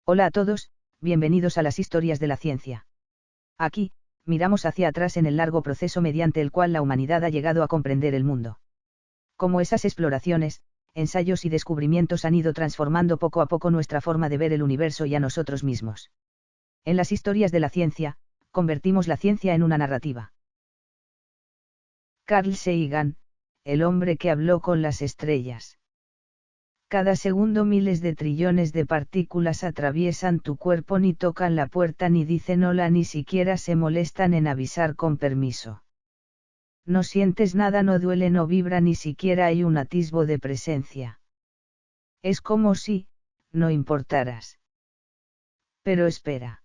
Hola a todos, bienvenidos a las historias de la ciencia. Aquí, miramos hacia atrás en el largo proceso mediante el cual la humanidad ha llegado a comprender el mundo. Cómo esas exploraciones, ensayos y descubrimientos han ido transformando poco a poco nuestra forma de ver el universo y a nosotros mismos. En las historias de la ciencia, convertimos la ciencia en una narrativa. Carl Sagan, el hombre que habló con las estrellas. Cada segundo miles de trillones de partículas atraviesan tu cuerpo, ni tocan la puerta, ni dicen hola, ni siquiera se molestan en avisar con permiso. No sientes nada, no duele, no vibra, ni siquiera hay un atisbo de presencia. Es como si, no importaras. Pero espera.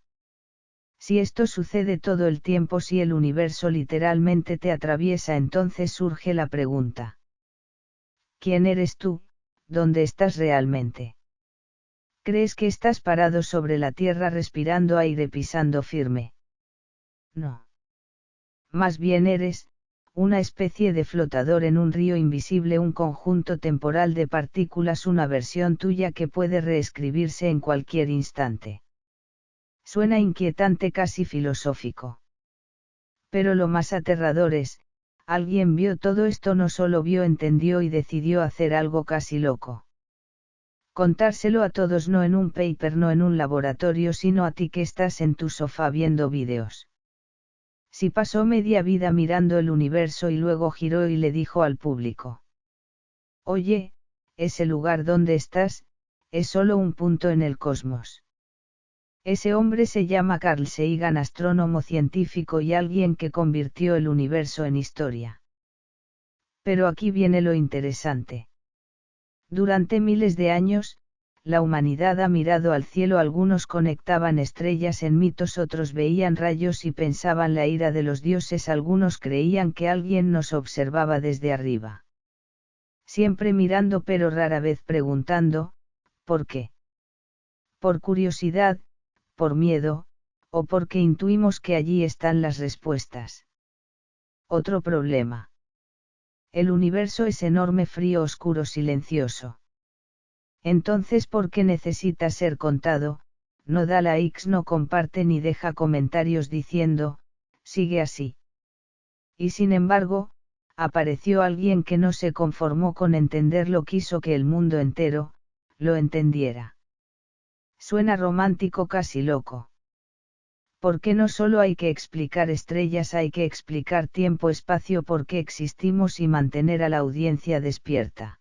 Si esto sucede todo el tiempo, si el universo literalmente te atraviesa, entonces surge la pregunta. ¿Quién eres tú? ¿Dónde estás realmente? ¿Crees que estás parado sobre la tierra respirando aire, pisando firme? No. Más bien eres, una especie de flotador en un río invisible, un conjunto temporal de partículas, una versión tuya que puede reescribirse en cualquier instante. Suena inquietante, casi filosófico. Pero lo más aterrador es, alguien vio todo esto, no solo vio, entendió y decidió hacer algo casi loco. Contárselo a todos, no en un paper, no en un laboratorio, sino a ti que estás en tu sofá viendo vídeos. Si pasó media vida mirando el universo y luego giró y le dijo al público: oye, ese lugar donde estás, es solo un punto en el cosmos. Ese hombre se llama Carl Sagan, astrónomo, científico y alguien que convirtió el universo en historia. Pero aquí viene lo interesante. Durante miles de años, la humanidad ha mirado al cielo, algunos conectaban estrellas en mitos, otros veían rayos y pensaban la ira de los dioses, algunos creían que alguien nos observaba desde arriba. Siempre mirando, pero rara vez preguntando, ¿por qué? Por curiosidad, por miedo, o porque intuimos que allí están las respuestas. Otro problema. El universo es enorme, frío, oscuro, silencioso. Entonces, ¿por qué necesita ser contado? No da likes, no comparte ni deja comentarios diciendo, sigue así. Y sin embargo, apareció alguien que no se conformó con entenderlo, quiso que el mundo entero lo entendiera. Suena romántico, casi loco. ¿Por qué no solo hay que explicar estrellas, hay que explicar tiempo, espacio, por qué existimos y mantener a la audiencia despierta?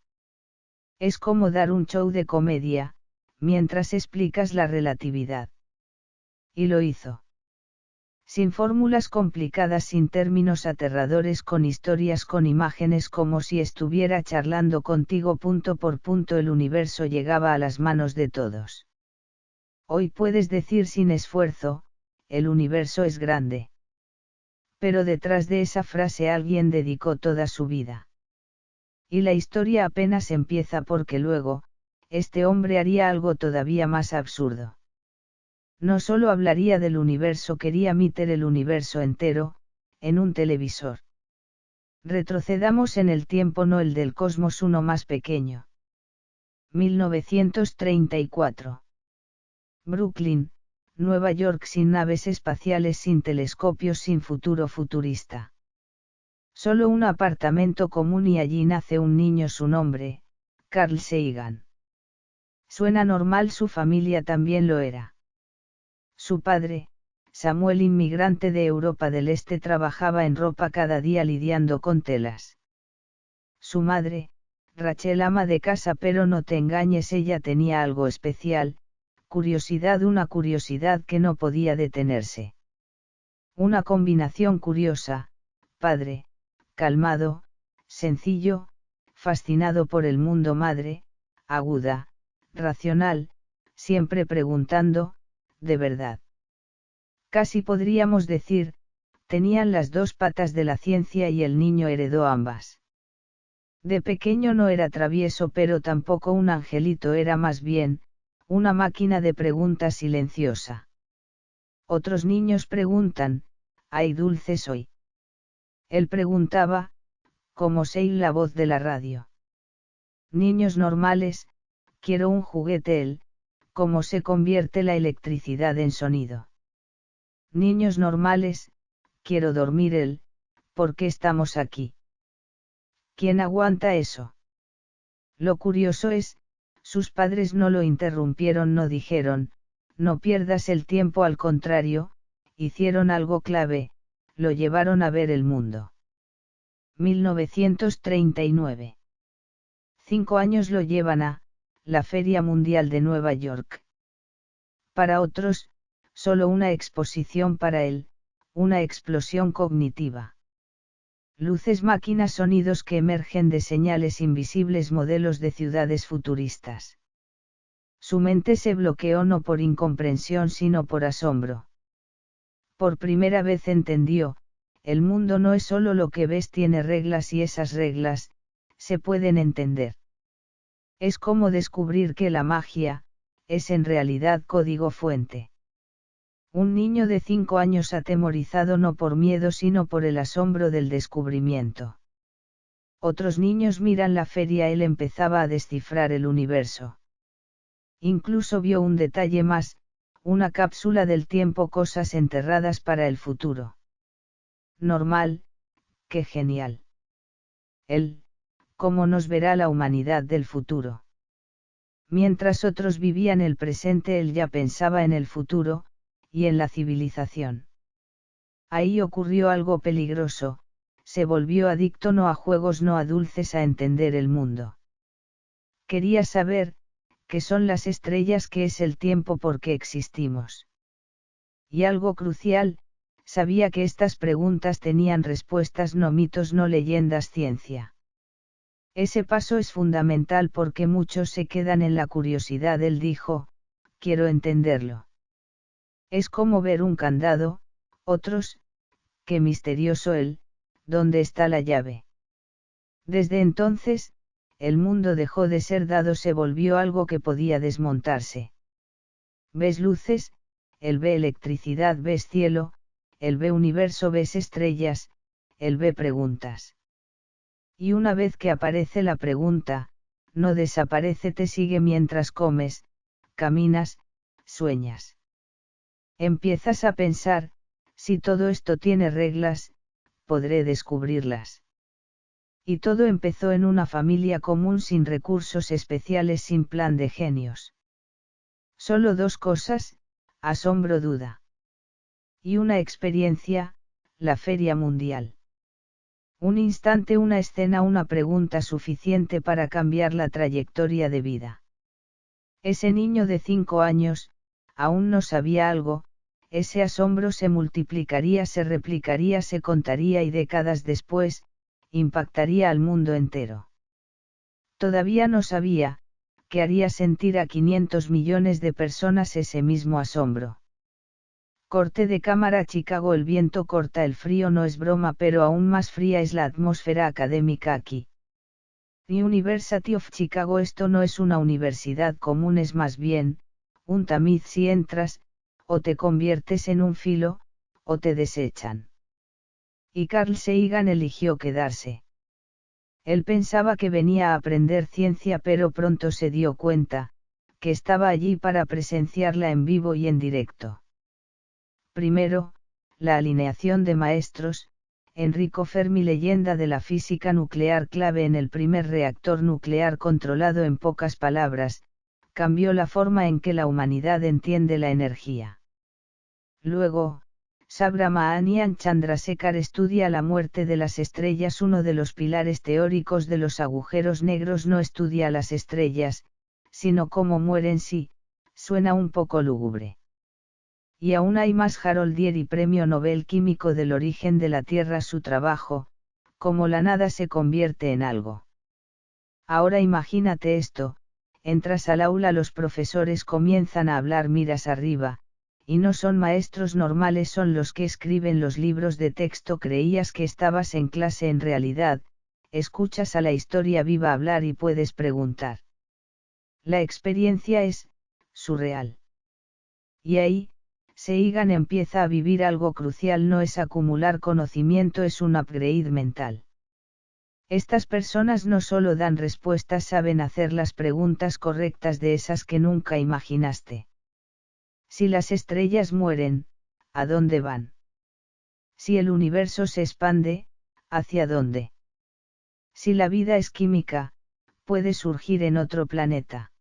Es como dar un show de comedia, mientras explicas la relatividad. Y lo hizo. Sin fórmulas complicadas, sin términos aterradores, con historias, con imágenes, como si estuviera charlando contigo. Punto por punto el universo llegaba a las manos de todos. Hoy puedes decir sin esfuerzo, el universo es grande. Pero detrás de esa frase alguien dedicó toda su vida. Y la historia apenas empieza, porque luego, este hombre haría algo todavía más absurdo. No solo hablaría del universo, quería meter el universo entero, en un televisor. Retrocedamos en el tiempo, no el del cosmos, uno más pequeño. 1934. Brooklyn, Nueva York, sin naves espaciales, sin telescopios, sin futuro futurista. Solo un apartamento común, y allí nace un niño, su nombre, Carl Sagan. Suena normal, su familia también lo era. Su padre, Samuel, inmigrante de Europa del Este, trabajaba en ropa cada día lidiando con telas. Su madre, Rachel, ama de casa, pero no te engañes, ella tenía algo especial, curiosidad, una curiosidad que no podía detenerse. Una combinación curiosa: padre, calmado, sencillo, fascinado por el mundo; madre, aguda, racional, siempre preguntando, ¿de verdad? Casi podríamos decir, tenían las dos patas de la ciencia y el niño heredó ambas. De pequeño no era travieso, pero tampoco un angelito, era más bien, una máquina de preguntas silenciosa. Otros niños preguntan, ¿hay dulces hoy? Él preguntaba, como Seil, la voz de la radio. Niños normales, quiero un juguete. Él, cómo se convierte la electricidad en sonido. Niños normales, quiero dormir ¿por qué estamos aquí? ¿Quién aguanta eso? Lo curioso es, sus padres no lo interrumpieron, no dijeron, no pierdas el tiempo, al contrario, hicieron algo clave, lo llevaron a ver el mundo. 1939. 5 años lo llevan a la Feria Mundial de Nueva York. Para otros, solo una exposición; para él, una explosión cognitiva. Luces, máquinas, sonidos que emergen de señales invisibles, modelos de ciudades futuristas. Su mente se bloqueó no por incomprensión sino por asombro. Por primera vez entendió, el mundo no es solo lo que ves, tiene reglas y esas reglas, se pueden entender. Es como descubrir que la magia, es en realidad código fuente. Un niño de 5 años atemorizado no por miedo sino por el asombro del descubrimiento. Otros niños miran la feria, él empezaba a descifrar el universo. Incluso vio un detalle más, una cápsula del tiempo, cosas enterradas para el futuro. Normal, qué genial. Él, ¿cómo nos verá la humanidad del futuro? Mientras otros vivían el presente, él ya pensaba en el futuro, y en la civilización. Ahí ocurrió algo peligroso, se volvió adicto no a juegos, no a dulces, a entender el mundo. Quería saber, ¿qué son las estrellas? ¿Qué es el tiempo? ¿Por qué existimos? Y algo crucial, sabía que estas preguntas tenían respuestas, no mitos, no leyendas, ciencia. Ese paso es fundamental porque muchos se quedan en la curiosidad. Él dijo, quiero entenderlo. Es como ver un candado; otros, qué misterioso él, ¿dónde está la llave? Desde entonces, el mundo dejó de ser dado, se volvió algo que podía desmontarse. ¿Ves luces? Él ve electricidad. ¿Ves cielo? Él ve universo. ¿Ves estrellas? Él ve preguntas. Y una vez que aparece la pregunta, no desaparece, te sigue mientras comes, caminas, sueñas. Empiezas a pensar, si todo esto tiene reglas, podré descubrirlas. Y todo empezó en una familia común, sin recursos especiales, sin plan de genios. Solo 2 cosas, asombro, duda. Y una experiencia, la Feria Mundial. Un instante, una escena, una pregunta suficiente para cambiar la trayectoria de vida. Ese niño de 5 años, aún no sabía algo, ese asombro se multiplicaría, se replicaría, se contaría y décadas después, impactaría al mundo entero. Todavía no sabía, que haría sentir a 500 millones de personas ese mismo asombro. Corte de cámara. Chicago. El viento corta el frío, no es broma, pero aún más fría es la atmósfera académica aquí. University of Chicago. Esto no es una universidad común, es más bien, un tamiz. Si entras, o te conviertes en un filo, o te desechan. Y Carl Sagan eligió quedarse. Él pensaba que venía a aprender ciencia, pero pronto se dio cuenta, que estaba allí para presenciarla en vivo y en directo. Primero, la alineación de maestros. Enrico Fermi, leyenda de la física nuclear, clave en el primer reactor nuclear controlado. En pocas palabras, cambió la forma en que la humanidad entiende la energía. Luego, Subramanian Chandrasekhar estudia la muerte de las estrellas. Uno de los pilares teóricos de los agujeros negros no estudia las estrellas, sino cómo mueren. Sí, suena un poco lúgubre. Y aún hay más. Harold Urey, premio Nobel químico, del origen de la Tierra. Su trabajo, cómo la nada se convierte en algo. Ahora imagínate esto, entras al aula, los profesores comienzan a hablar, miras arriba, y no son maestros normales, son los que escriben los libros de texto. Creías que estabas en clase, en realidad, escuchas a la historia viva hablar y puedes preguntar. La experiencia es surreal. Y ahí, Sagan empieza a vivir algo crucial. No es acumular conocimiento, es un upgrade mental. Estas personas no solo dan respuestas, saben hacer las preguntas correctas de esas que nunca imaginaste. Si las estrellas mueren, ¿a dónde van? Si el universo se expande, ¿hacia dónde? Si la vida es química, puede surgir en otro planeta.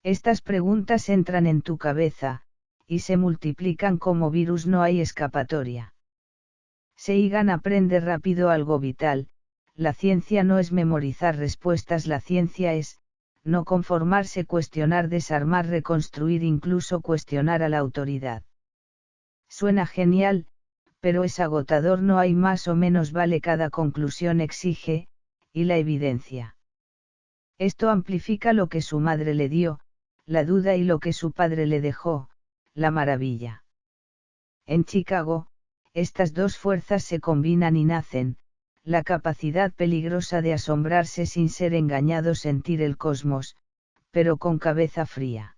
Estas preguntas entran en tu cabeza, y se multiplican como virus, no hay escapatoria. Seigan aprende rápido algo vital: la ciencia no es memorizar respuestas, la ciencia es, no conformarse, cuestionar, desarmar, reconstruir, incluso cuestionar a la autoridad. Suena genial, pero es agotador, no hay más o menos, vale, cada conclusión exige, y la evidencia. Esto amplifica lo que su madre le dio, la duda, y lo que su padre le dejó, la maravilla. En Chicago, estas dos fuerzas se combinan y nacen, la capacidad peligrosa de asombrarse sin ser engañado, sentir el cosmos, pero con cabeza fría.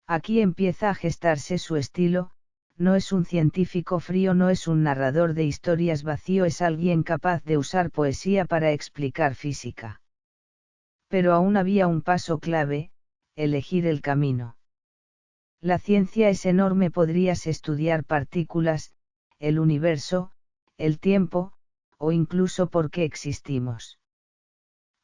Aquí empieza a gestarse su estilo: no es un científico frío, no es un narrador de historias vacío, es alguien capaz de usar poesía para explicar física. Pero aún había un paso clave: elegir el camino. La ciencia es enorme, podrías estudiar partículas, el universo, el tiempo, o incluso por qué existimos.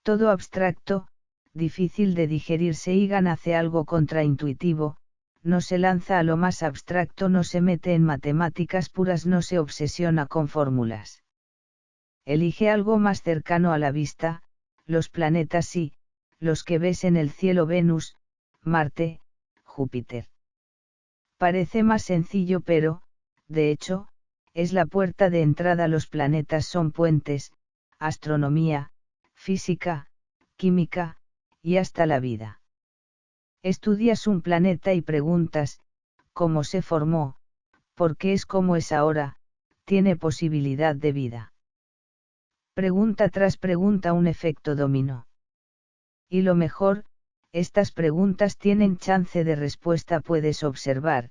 Todo abstracto, difícil de digerir. Seigan hace algo contraintuitivo: no se lanza a lo más abstracto, no se mete en matemáticas puras, no se obsesiona con fórmulas. Elige algo más cercano a la vista: los planetas, sí, los que ves en el cielo: Venus, Marte, Júpiter. Parece más sencillo, pero, de hecho, es la puerta de entrada. Los planetas son puentes: astronomía, física, química, y hasta la vida. Estudias un planeta y preguntas: ¿cómo se formó? ¿Por qué es como es ahora? ¿Tiene posibilidad de vida? Pregunta tras pregunta, un efecto dominó. Y lo mejor, estas preguntas tienen chance de respuesta, puedes observar,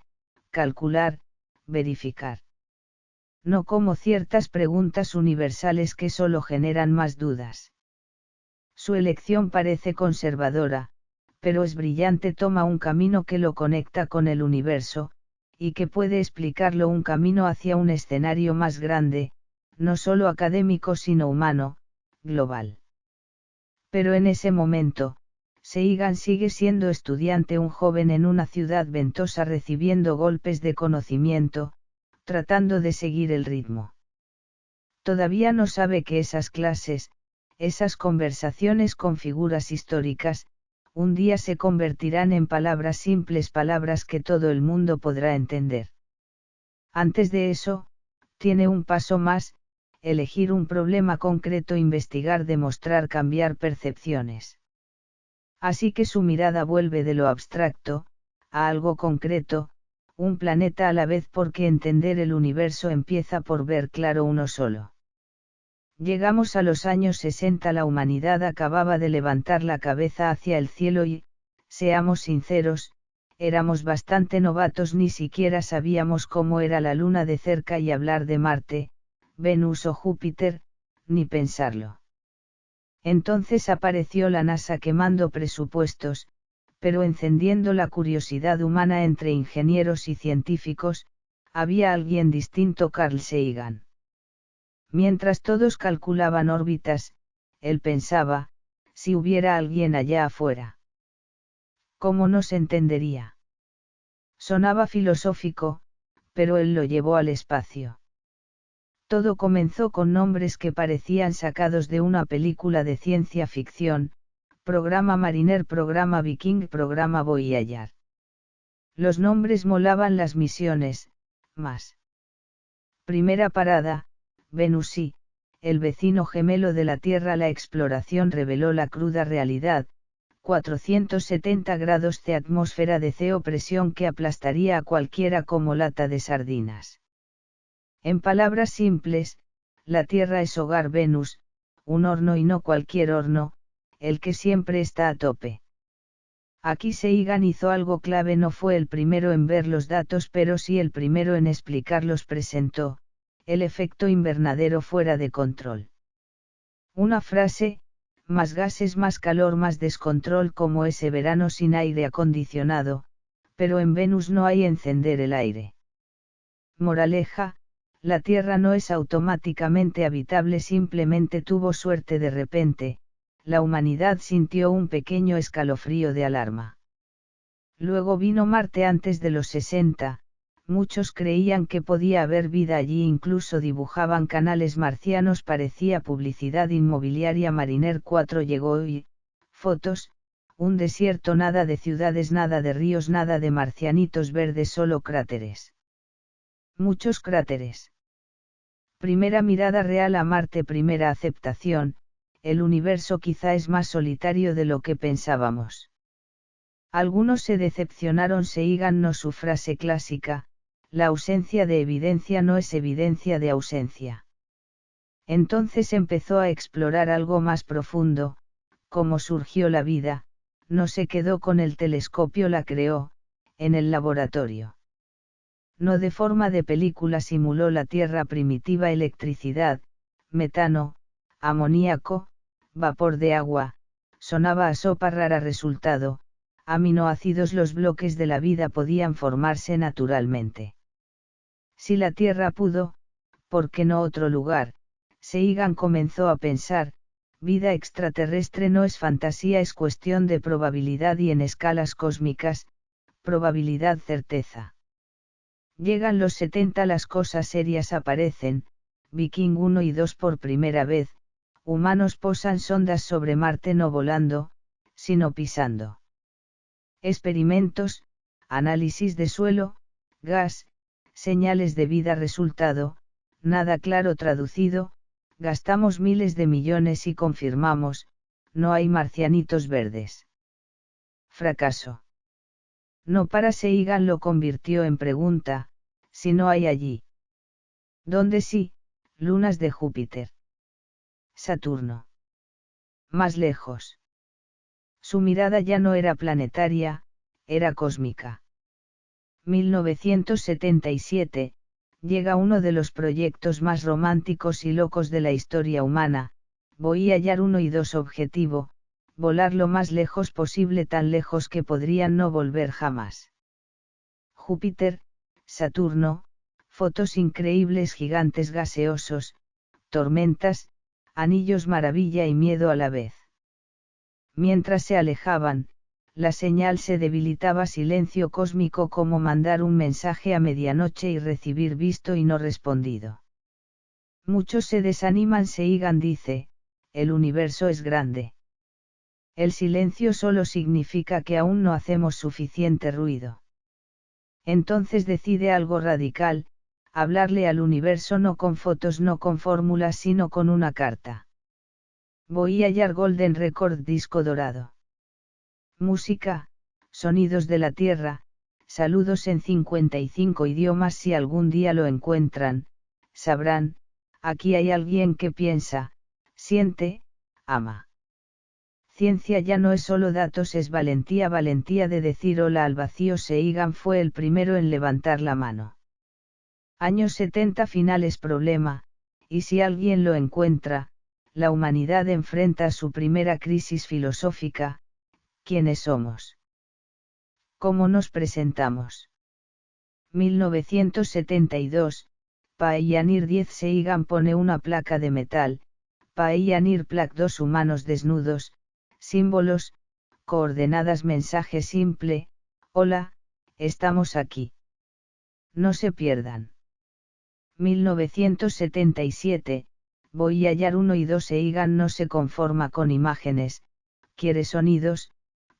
calcular, verificar. No como ciertas preguntas universales que solo generan más dudas. Su elección parece conservadora, pero es brillante: toma un camino que lo conecta con el universo, y que puede explicarlo, un camino hacia un escenario más grande, no solo académico sino humano, global. Pero en ese momento, Seigan sigue siendo estudiante, un joven en una ciudad ventosa, recibiendo golpes de conocimiento, tratando de seguir el ritmo. Todavía no sabe que esas clases, esas conversaciones con figuras históricas, un día se convertirán en palabras simples, palabras que todo el mundo podrá entender. Antes de eso, tiene un paso más: elegir un problema concreto, investigar, demostrar, cambiar percepciones. Así que su mirada vuelve de lo abstracto, a algo concreto, un planeta a la vez, porque entender el universo empieza por ver claro uno solo. Llegamos a los años 60, la humanidad acababa de levantar la cabeza hacia el cielo y, seamos sinceros, éramos bastante novatos, ni siquiera sabíamos cómo era la Luna de cerca, y hablar de Marte, Venus o Júpiter, ni pensarlo. Entonces apareció la NASA quemando presupuestos, pero encendiendo la curiosidad humana entre ingenieros y científicos: había alguien distinto, Carl Sagan. Mientras todos calculaban órbitas, él pensaba: si hubiera alguien allá afuera, ¿cómo nos entendería? Sonaba filosófico, pero él lo llevó al espacio. Todo comenzó con nombres que parecían sacados de una película de ciencia ficción: Programa Mariner, Programa Viking, Programa Voyager. Los nombres molaban, las misiones, más. Primera parada, Venus, sí, el vecino gemelo de la Tierra. La exploración reveló la cruda realidad: 470 grados de atmósfera de CO, presión que aplastaría a cualquiera como lata de sardinas. En palabras simples, la Tierra es hogar, Venus, un horno, y no cualquier horno, el que siempre está a tope. Aquí Sagan hizo algo clave: no fue el primero en ver los datos, pero sí el primero en explicarlos. Presentó el efecto invernadero fuera de control. Una frase, más gases, más calor, más descontrol, como ese verano sin aire acondicionado, pero en Venus no hay encender el aire. Moraleja, la Tierra no es automáticamente habitable, simplemente tuvo suerte de repente. La humanidad sintió un pequeño escalofrío de alarma. Luego vino Marte antes de los 60, muchos creían que podía haber vida allí, incluso dibujaban canales marcianos, parecía publicidad inmobiliaria. Mariner 4 llegó y, fotos, un desierto, nada de ciudades, nada de ríos, nada de marcianitos verdes, solo cráteres. Muchos cráteres. Primera mirada real a Marte, primera aceptación, el universo quizá es más solitario de lo que pensábamos. Algunos se decepcionaron. Sagan no su frase clásica, la ausencia de evidencia no es evidencia de ausencia. Entonces empezó a explorar algo más profundo, cómo surgió la vida, no se quedó con el telescopio, la creó, en el laboratorio. No de forma de película, simuló la Tierra primitiva, electricidad, metano, amoníaco, vapor de agua, sonaba a sopa rara. Resultado, aminoácidos. Los bloques de la vida podían formarse naturalmente. Si la Tierra pudo, ¿por qué no otro lugar? Sagan comenzó a pensar, vida extraterrestre no es fantasía, es cuestión de probabilidad y en escalas cósmicas, probabilidad, certeza. Llegan los 70, las cosas serias aparecen, Viking 1 y 2 por primera vez, humanos posan sondas sobre Marte, no volando, sino pisando. Experimentos, análisis de suelo, gas, señales de vida. Resultado, nada claro. Traducido, gastamos miles de millones y confirmamos, no hay marcianitos verdes. Fracaso. No para Sagan, lo convirtió en pregunta, si no hay allí. ¿Dónde sí? Lunas de Júpiter. Saturno. Más lejos. Su mirada ya no era planetaria, era cósmica. 1977, llega uno de los proyectos más románticos y locos de la historia humana, Voyager 1 y 2. Objetivo, volar lo más lejos posible, tan lejos que podrían no volver jamás. Júpiter, Saturno, fotos increíbles, gigantes gaseosos, tormentas, anillos, maravilla y miedo a la vez. Mientras se alejaban, la señal se debilitaba, silencio cósmico, como mandar un mensaje a medianoche y recibir visto y no respondido. Muchos se desaniman. Sagan dice, el universo es grande. El silencio solo significa que aún no hacemos suficiente ruido. Entonces decide algo radical, hablarle al universo, no con fotos, no con fórmulas, sino con una carta. Voyager Golden Record, disco dorado. Música, sonidos de la Tierra, saludos en 55 idiomas. Si algún día lo encuentran, sabrán, aquí hay alguien que piensa, siente, ama. Ciencia ya no es solo datos, es valentía, valentía de decir hola al vacío. Sagan fue el primero en levantar la mano. Años 70 finales. Problema, y si alguien lo encuentra, la humanidad enfrenta su primera crisis filosófica. ¿Quiénes somos? ¿Cómo nos presentamos? 1972, Pioneer 10. Sagan pone una placa de metal, Pioneer Plaque, 2 humanos desnudos, símbolos, coordenadas, mensaje simple, hola, estamos aquí. No se pierdan. 1977, Voyager 1 y 2. Sagan no se conforma con imágenes, quiere sonidos,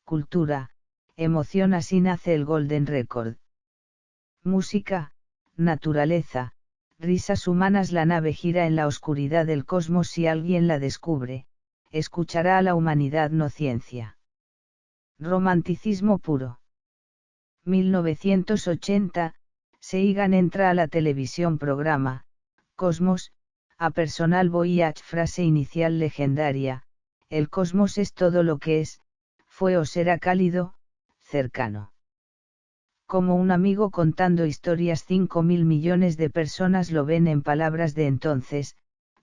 cultura, emoción. Así nace el Golden Record. Música, naturaleza, risas humanas. La nave gira en la oscuridad del cosmos. Si alguien la descubre, escuchará a la humanidad, no ciencia. Romanticismo puro. 1980, Sagan entra a la televisión, programa, Cosmos, a Personal Voyage. Frase inicial legendaria, el cosmos es todo lo que es, fue o será cálido, cercano. Como un amigo contando historias. 5.000 millones de personas lo ven. En palabras de entonces,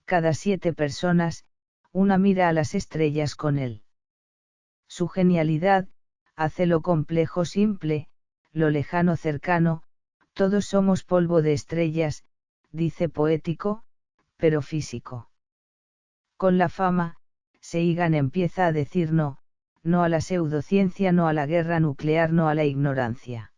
cada 7 personas, una mira a las estrellas con él. Su genialidad, hace lo complejo simple, lo lejano cercano, todos somos polvo de estrellas, dice poético, pero físico. Con la fama, Sagan empieza a decir no, no a la pseudociencia, no a la guerra nuclear, no a la ignorancia.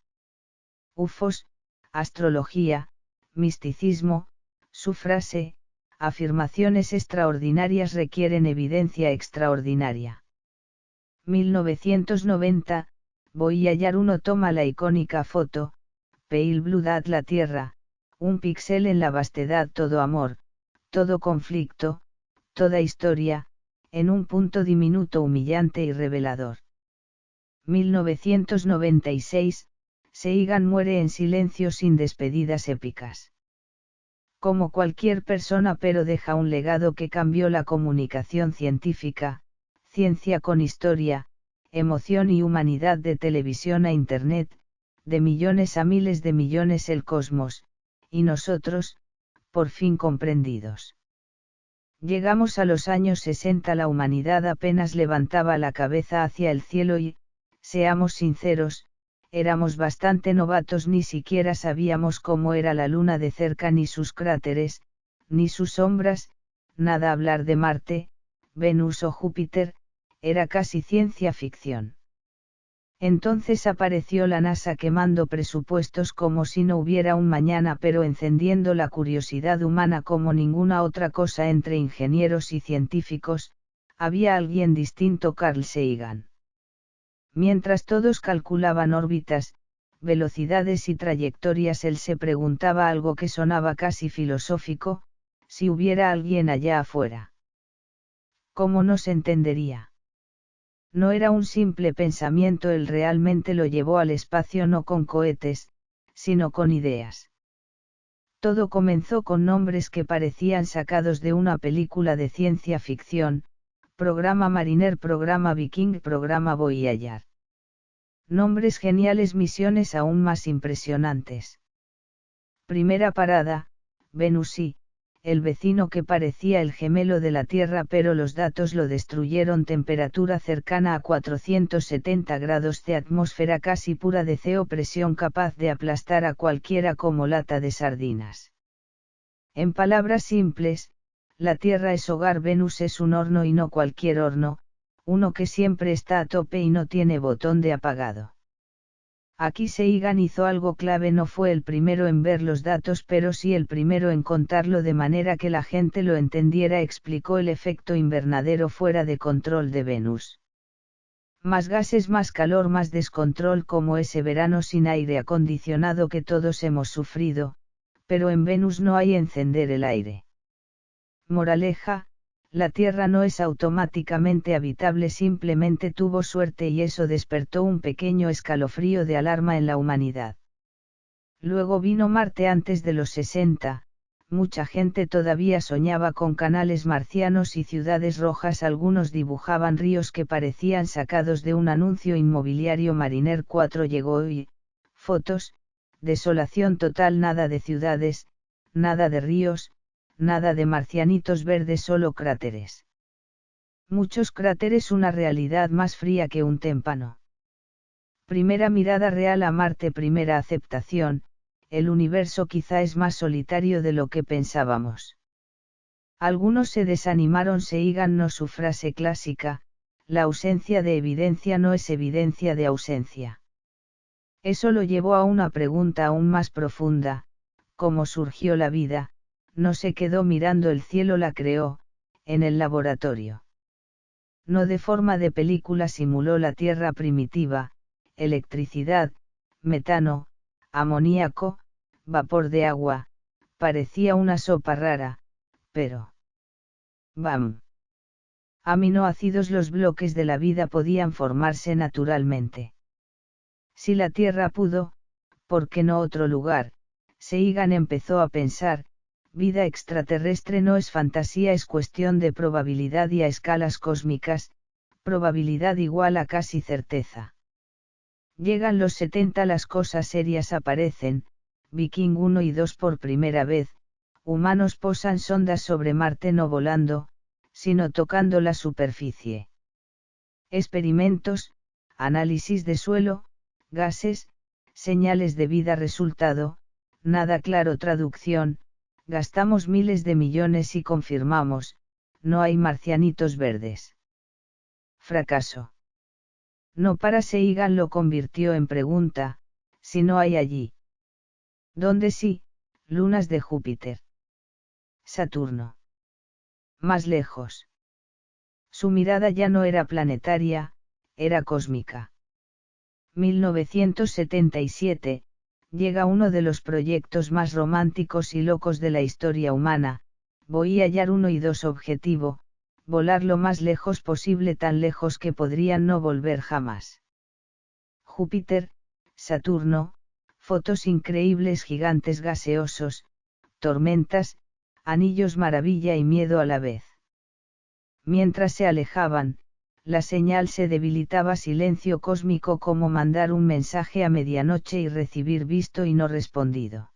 UFOs, astrología, misticismo, su frase, afirmaciones extraordinarias requieren evidencia extraordinaria. 1990, Voyager 1 toma la icónica foto, Pale Blue Dot la Tierra, un píxel en la vastedad, todo amor, todo conflicto, toda historia, en un punto diminuto, humillante y revelador. 1996, Sagan muere en silencio sin despedidas épicas. Como cualquier persona, pero deja un legado que cambió la comunicación científica, ciencia con historia, emoción y humanidad, de televisión a Internet, de millones a miles de millones, el cosmos, y nosotros, por fin comprendidos. Llegamos a los años 60, la humanidad apenas levantaba la cabeza hacia el cielo y, seamos sinceros, éramos bastante novatos, ni siquiera sabíamos cómo era la Luna de cerca, ni sus cráteres, ni sus sombras, nada hablar de Marte, Venus o Júpiter, era casi ciencia ficción. Entonces apareció la NASA quemando presupuestos como si no hubiera un mañana, pero encendiendo la curiosidad humana como ninguna otra cosa. Entre ingenieros y científicos, había alguien distinto: Carl Sagan. Mientras todos calculaban órbitas, velocidades y trayectorias, él se preguntaba algo que sonaba casi filosófico: si hubiera alguien allá afuera, ¿cómo nos entendería? No era un simple pensamiento, él realmente lo llevó al espacio, no con cohetes, sino con ideas. Todo comenzó con nombres que parecían sacados de una película de ciencia ficción: Programa Mariner, Programa Viking, Programa Voyager. Nombres geniales, misiones aún más impresionantes. Primera parada, Venus, y el vecino que parecía el gemelo de la Tierra, pero los datos lo destruyeron. Temperatura cercana a 470 grados C, atmósfera casi pura de CO, presión capaz de aplastar a cualquiera como lata de sardinas. En palabras simples, la Tierra es hogar, Venus es un horno, y no cualquier horno, uno que siempre está a tope y no tiene botón de apagado. Aquí Sagan hizo algo clave: no fue el primero en ver los datos, pero sí el primero en contarlo de manera que la gente lo entendiera. Explicó el efecto invernadero fuera de control de Venus. Más gases, más calor, más descontrol, como ese verano sin aire acondicionado que todos hemos sufrido, pero en Venus no hay encender el aire. Moraleja: la Tierra no es automáticamente habitable, simplemente tuvo suerte, y eso despertó un pequeño escalofrío de alarma en la humanidad. Luego vino Marte antes de los 60, mucha gente todavía soñaba con canales marcianos y ciudades rojas, algunos dibujaban ríos que parecían sacados de un anuncio inmobiliario. Mariner 4 llegó y, fotos, desolación total, nada de ciudades, nada de ríos, nada de marcianitos verdes, solo cráteres. Muchos cráteres, una realidad más fría que un témpano. Primera mirada real a Marte, primera aceptación: el universo quizá es más solitario de lo que pensábamos. Algunos se desanimaron. Sagan no, su frase clásica: la ausencia de evidencia no es evidencia de ausencia. Eso lo llevó a una pregunta aún más profunda: ¿cómo surgió la vida? No se quedó mirando el cielo, la creó, en el laboratorio. No de forma de película, simuló la Tierra primitiva: electricidad, metano, amoníaco, vapor de agua, parecía una sopa rara, pero... ¡bam! Aminoácidos, los bloques de la vida podían formarse naturalmente. Si la Tierra pudo, ¿por qué no otro lugar? Sagan empezó a pensar: vida extraterrestre no es fantasía, es cuestión de probabilidad, y a escalas cósmicas, probabilidad igual a casi certeza. Llegan los 70, las cosas serias aparecen: Viking 1 y 2 por primera vez, humanos posan sondas sobre Marte, no volando, sino tocando la superficie. Experimentos, análisis de suelo, gases, señales de vida resultado, nada claro traducción, gastamos miles de millones y confirmamos, no hay marcianitos verdes. Fracaso. No para Sagan lo convirtió en pregunta, si no hay allí. ¿Dónde sí? Lunas de Júpiter. Saturno. Más lejos. Su mirada ya no era planetaria, era cósmica. 1977, llega uno de los proyectos más románticos y locos de la historia humana, Voyager 1 y 2 objetivo, volar lo más lejos posible, tan lejos que podrían no volver jamás. Júpiter, Saturno, fotos increíbles, gigantes gaseosos, tormentas, anillos maravilla y miedo a la vez. Mientras se alejaban, la señal se debilitaba, silencio cósmico, como mandar un mensaje a medianoche y recibir visto y no respondido.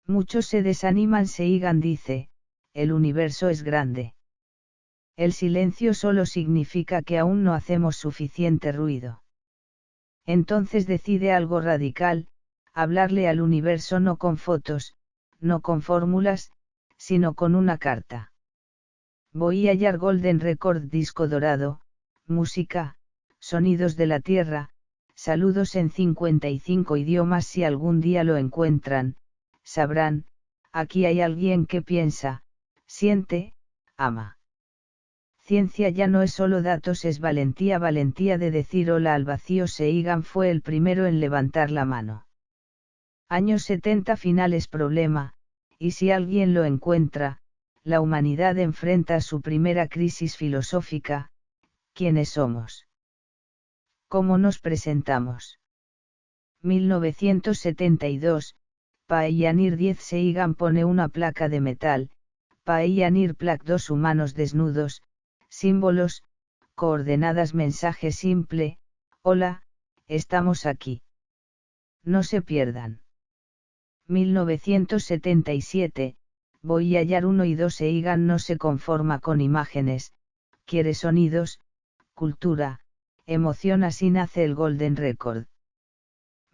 Muchos se desaniman. Sagan dice, el universo es grande. El silencio solo significa que aún no hacemos suficiente ruido. Entonces decide algo radical, hablarle al universo no con fotos, no con fórmulas, sino con una carta. Voyager Golden Record disco dorado, música, sonidos de la Tierra, saludos en 55 idiomas. Si algún día lo encuentran, sabrán, aquí hay alguien que piensa, siente, ama. Ciencia ya no es solo datos, es valentía, valentía de decir hola al vacío. Sagan fue el primero en levantar la mano. Años 70 finales. Problema, y si alguien lo encuentra, la humanidad enfrenta su primera crisis filosófica: ¿quiénes somos? ¿Cómo nos presentamos? 1972, Pioneer 10. Sagan pone una placa de metal, Pioneer Plaque, 2 humanos desnudos, símbolos, coordenadas, mensaje simple, hola, estamos aquí. No se pierdan. 1977, Voyager 1 y 2. Sagan no se conforma con imágenes, quiere sonidos, cultura, emoción. Así nace el Golden Record.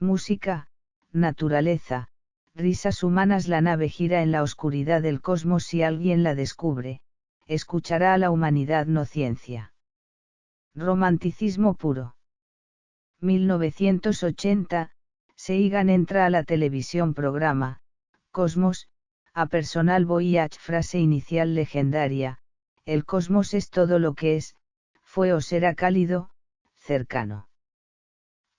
Música, naturaleza, risas humanas. La nave gira en la oscuridad del cosmos. Si alguien la descubre, escuchará a la humanidad, no ciencia. Romanticismo puro. 1980, Sagan entra a la televisión, programa, Cosmos, a personal voyage. Frase inicial legendaria, el cosmos es todo lo que es, fue o será cálido, cercano.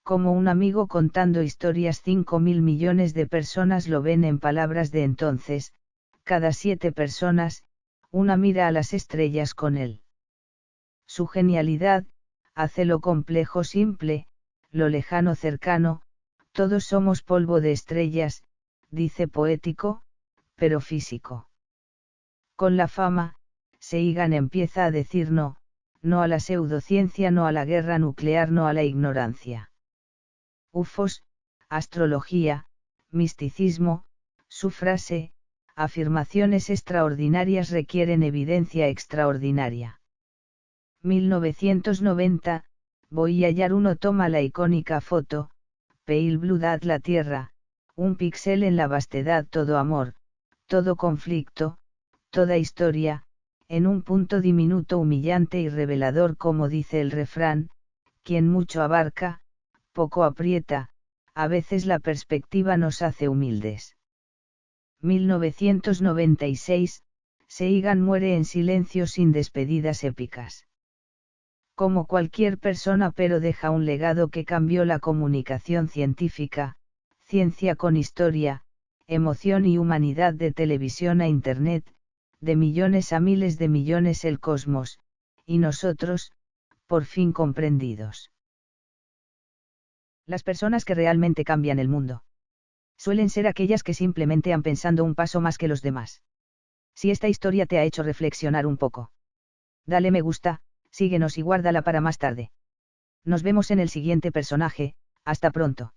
Como un amigo contando historias. 5.000 millones de personas lo ven. En palabras de entonces, cada 7 personas, una mira a las estrellas con él. Su genialidad, hace lo complejo simple, lo lejano cercano. Todos somos polvo de estrellas, dice poético, pero físico. Con la fama, Sagan empieza a decir no, no a la pseudociencia, no a la guerra nuclear, no a la ignorancia. UFOs, astrología, misticismo. Su frase, afirmaciones extraordinarias requieren evidencia extraordinaria. 1990, Voyager 1 toma la icónica foto, Pale Blue Dot, la Tierra, un píxel en la vastedad, todo amor, todo conflicto, toda historia, en un punto diminuto, humillante y revelador. Como dice el refrán, quien mucho abarca, poco aprieta. A veces la perspectiva nos hace humildes. 1996, Sagan muere en silencio, sin despedidas épicas. Como cualquier persona, pero deja un legado que cambió la comunicación científica, ciencia con historia, emoción y humanidad. De televisión a Internet, de millones a miles de millones, el cosmos, y nosotros, por fin comprendidos. Las personas que realmente cambian el mundo suelen ser aquellas que simplemente han pensado un paso más que los demás. Si esta historia te ha hecho reflexionar un poco, dale me gusta, síguenos y guárdala para más tarde. Nos vemos en el siguiente personaje. Hasta pronto.